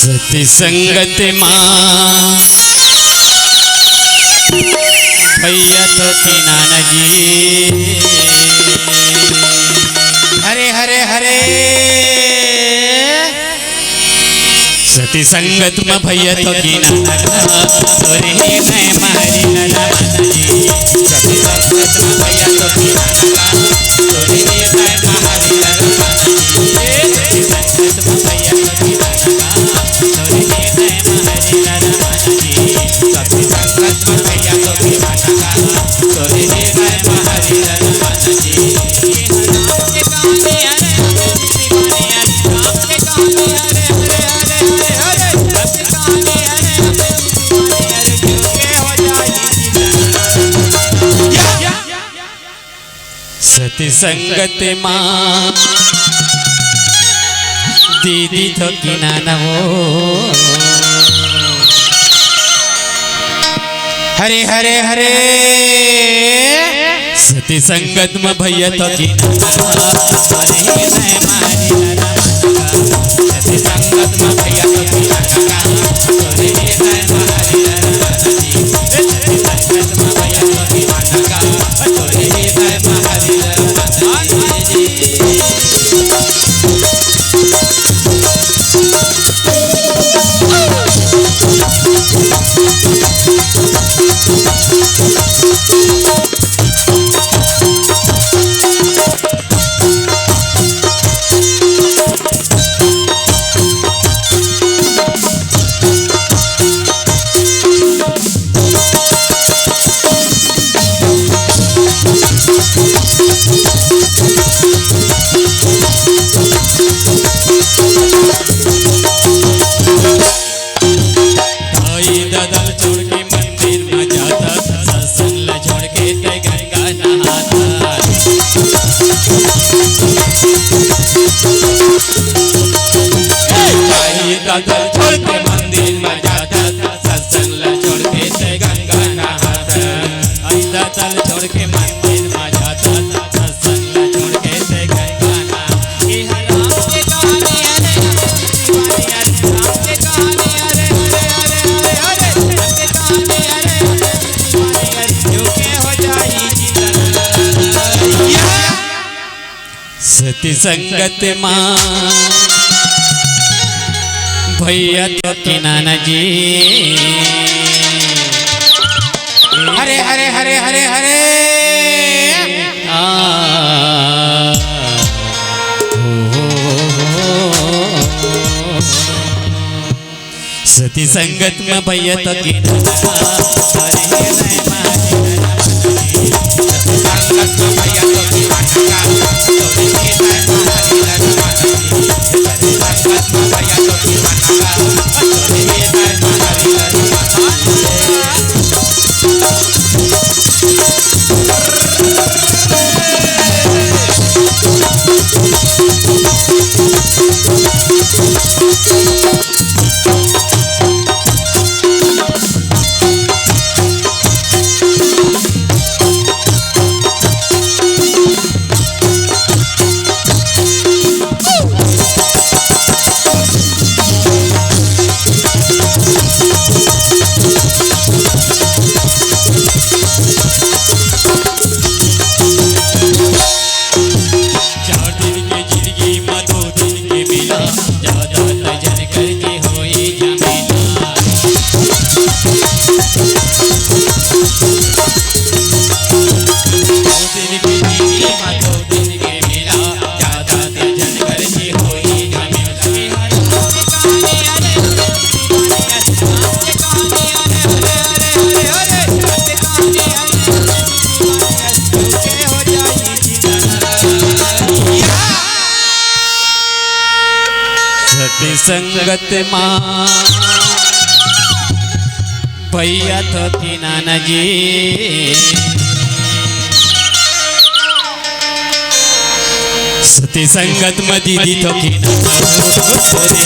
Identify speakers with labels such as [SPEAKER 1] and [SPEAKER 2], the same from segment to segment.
[SPEAKER 1] सती संगत माँ भैया तो किनाना जी हरे हरे हरे सती संगत में भैया तो किनाना तोरे नए मारी नना जी सती संगत में भैया तो किनाना तोरे नए मारी नना जी सती संगत में भैया तो किनाना तोरे नए मारी नना जी सती संगत में भैया तो किनाना तोरे नए मारी नना सती संगत माँ दीदी तो किनाना हो हरे हरे हरे सती संगत में भैया तो किनाना हरे मैं मारी नना सती संगत में भैया तो किनाना हरे मैं मारी नना सती संगत में भैया तो किनाना हरे मैं मारी दादर छोड़ के मंदिर में जाता सत्संग छोड़ के ते गंगा नहाता ऐसा चल छोड़ के मंदिर में जाता सत्संग छोड़ के ते गंगा नहाता ये राम के कहानी अरे राम के कहानी अरे अरे राम के कहानी अरे जो के हो जाई जीवन सती संगत माँ भैया तो किनाना जी हरे हरे हरे हरे हरे सती संगत में भैया तो किनाना हरे हरे सती संगत माँ भैया तो किनाना जी सती संगत में दीदी तो किनाना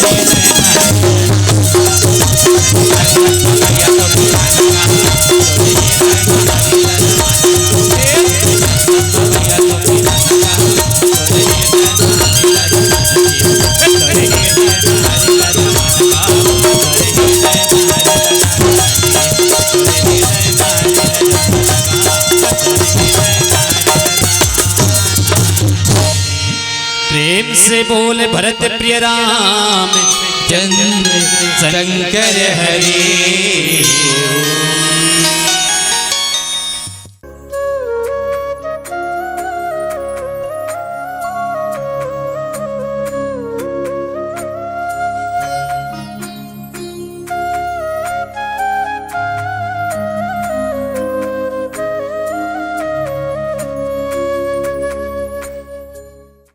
[SPEAKER 1] बोल भरत प्रिय राम चंद्र शंकर हरि।